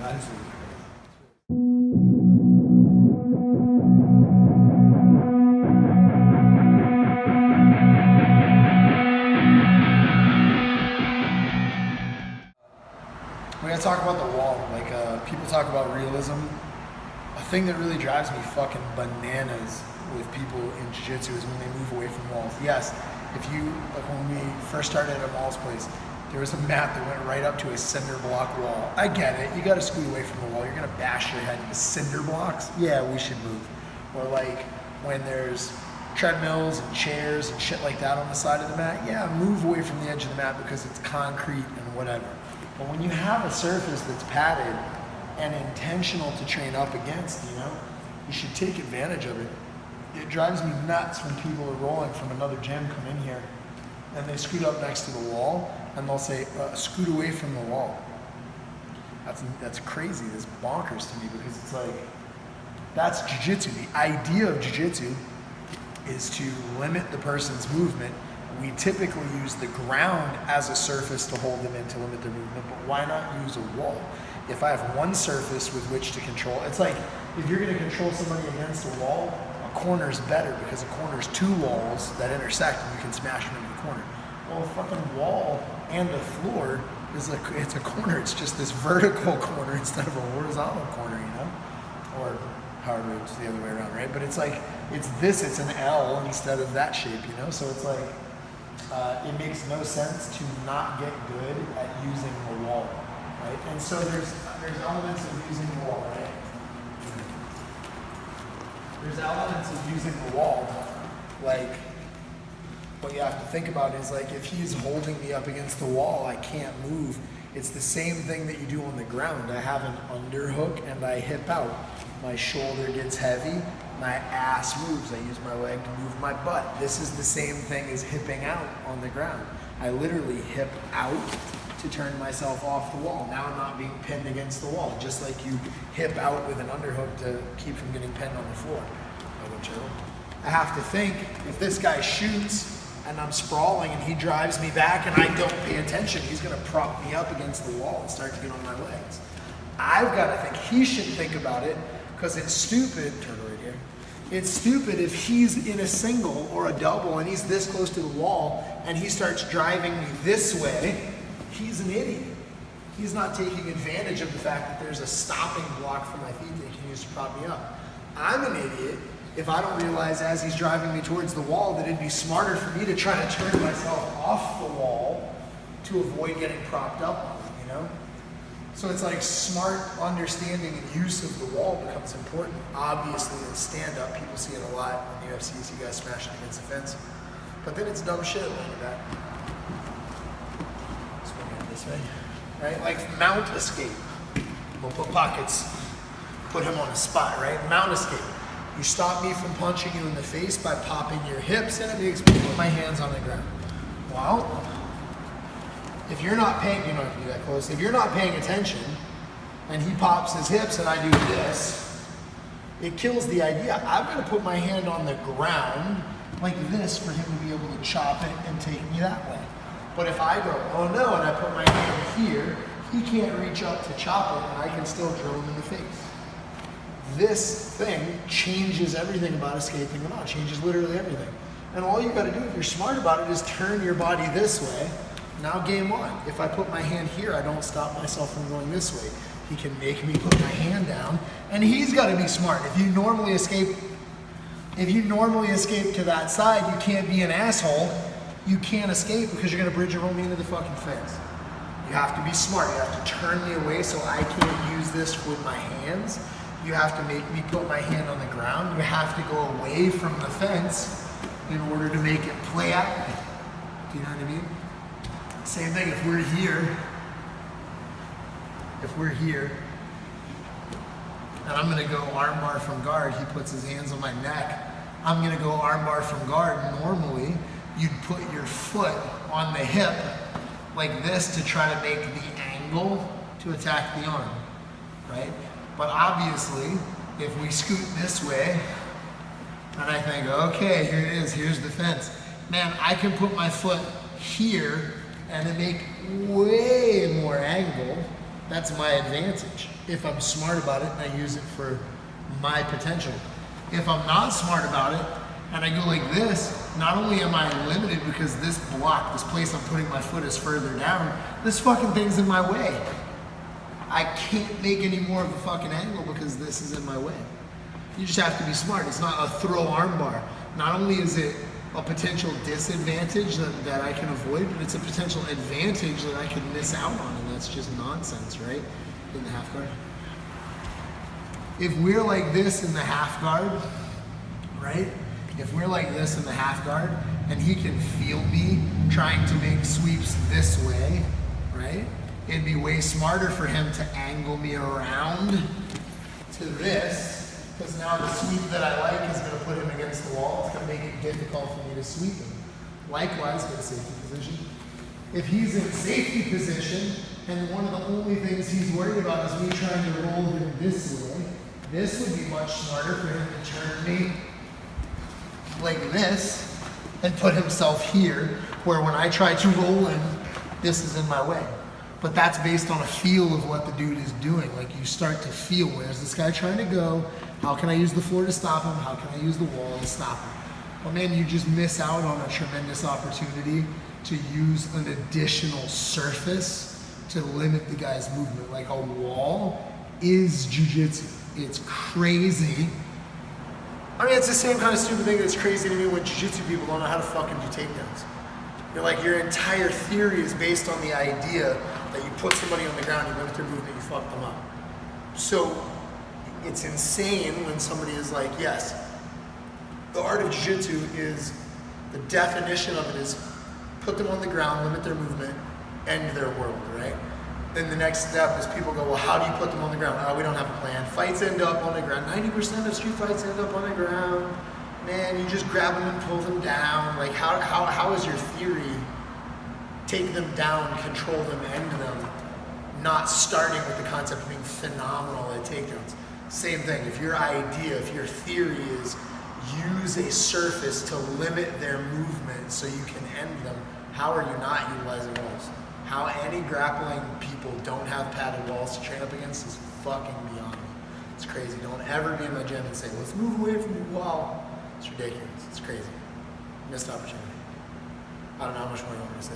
absolutely. We're gonna talk about the wall. Like people talk about realism. A thing that really drives me fucking bananas with people in jiu-jitsu is when they move away from walls. Yes, if you, like when we first started at Amal's place, there was a mat that went right up to a cinder block wall. I get it, you gotta scoot away from the wall. You're gonna bash your head into cinder blocks. Yeah, we should move. Or like when there's treadmills and chairs and shit like that on the side of the mat, yeah, move away from the edge of the mat because it's concrete and whatever. But when you have a surface that's padded and intentional to train up against, you know, you should take advantage of it. It drives me nuts when people are rolling from another gym, come in here, and they scoot up next to the wall, and they'll say, scoot away from the wall. That's crazy, that's bonkers to me, because it's like, that's jiu-jitsu. The idea of jiu-jitsu is to limit the person's movement. We typically use the ground as a surface to hold them in to limit their movement, but why not use a wall? If I have one surface with which to control, it's like if you're gonna control somebody against a wall, a corner is better because a corner is two walls that intersect and you can smash them into the corner. Well, a fucking wall and a floor is it's a corner. It's just this vertical corner instead of a horizontal corner, you know? Or however it's the other way around, right? But it's like, it's an L instead of that shape, you know? So it's like, it makes no sense to not get good at using the wall, right? And so there's elements of using the wall, right? There's elements of using the wall, like what you have to think about is like if he's holding me up against the wall, I can't move. It's the same thing that you do on the ground. I have an underhook and I hip out. My shoulder gets heavy, my ass moves. I use my leg to move my butt. This is the same thing as hipping out on the ground. I literally hip out to turn myself off the wall. Now I'm not being pinned against the wall, just like you hip out with an underhook to keep from getting pinned on the floor. I have to think, if this guy shoots and I'm sprawling and he drives me back and I don't pay attention, he's gonna prop me up against the wall and start to get on my legs. I've gotta think he should think about it because it's stupid, turn right here. It's stupid if he's in a single or a double and he's this close to the wall and he starts driving me this way, he's an idiot. He's not taking advantage of the fact that there's a stopping block for my feet that he can use to prop me up. I'm an idiot if I don't realize as he's driving me towards the wall that it'd be smarter for me to try to turn myself off the wall to avoid getting propped up, you know? So it's like smart understanding and use of the wall becomes important. Obviously in stand-up, people see it a lot in the UFC, see guys smashing against the fence. But then it's dumb shit like that. Swing it this way, right? Like mount escape. We'll put pockets, put him on a spot, right? Mount escape. You stop me from punching you in the face by popping your hips and it makes me put my hands on the ground. Well, if you're not paying, you don't have to be that close. If you're not paying attention and he pops his hips and I do this, it kills the idea. I'm gonna put my hand on the ground like this for him to be able to chop it and take me that way. But if I go, oh no, and I put my hand here, he can't reach up to chop it and I can still drill him in the face. This thing changes everything about escaping the mount, changes literally everything. And all you gotta do if you're smart about it is turn your body this way. Now game on. If I put my hand here, I don't stop myself from going this way. He can make me put my hand down, and he's gotta be smart. If you normally escape to that side, you can't be an asshole. You can't escape because you're gonna bridge and roll me into the fucking fence. You have to be smart. You have to turn me away so I can't use this with my hands. You have to make me put my hand on the ground. You have to go away from the fence in order to make it play out. Do you know what I mean? Same thing if we're here, and I'm gonna go armbar from guard, he puts his hands on my neck, I'm gonna go armbar from guard. Normally, you'd put your foot on the hip like this to try to make the angle to attack the arm, right? But obviously, if we scoot this way, and I think, okay, here it is, here's the fence. Man, I can put my foot here and then make way more angle That's my advantage. If I'm smart about it and I use it for my potential. If I'm not smart about it and I go like this, not only am I limited because this block, this place I'm putting my foot is further down, this fucking thing's in my way. I can't make any more of a fucking angle because this is in my way. You just have to be smart. It's not a throw arm bar. Not only is it a potential disadvantage that I can avoid, but it's a potential advantage that I could miss out on, and that's just nonsense, right? In the half guard. If we're like this in the half guard, right? If we're like this in the half guard, and he can feel me trying to make sweeps this way, right? It'd be way smarter for him to angle me around to this, because now the sweep that I like is going to put him against the wall. It's going to make it difficult for me to sweep him. Likewise, get a safety position. If he's in safety position, and one of the only things he's worried about is me trying to roll him this way, this would be much smarter for him to turn me like this and put himself here, where when I try to roll him, this is in my way. But that's based on a feel of what the dude is doing. Like, you start to feel, where's this guy trying to go? How can I use the floor to stop him? How can I use the wall to stop him? Well, man, you just miss out on a tremendous opportunity to use an additional surface to limit the guy's movement. Like, a wall is jiu-jitsu. It's crazy. I mean, it's the same kind of stupid thing that's crazy to me when jiu-jitsu people don't know how to fucking do takedowns. You're like, your entire theory is based on the idea that you put somebody on the ground, you limit their movement, you fuck them up. So it's insane when somebody is like, yes, the art of jiu-jitsu is, the definition of it is put them on the ground, limit their movement, end their world, right? Then the next step is people go, well, how do you put them on the ground? Oh, we don't have a plan. Fights end up on the ground. 90% of street fights end up on the ground. Man, you just grab them and pull them down. Like, how is your theory take them down, control them, end them, not starting with the concept of being phenomenal at takedowns? Same thing. If your idea, if your theory is use a surface to limit their movement so you can end them, how are you not utilizing walls? How any grappling people don't have padded walls to train up against is fucking beyond me. It's crazy. Don't ever be in my gym and say, let's move away from the wall. It's ridiculous. It's crazy. Missed opportunity. I don't know how much more you want me to say.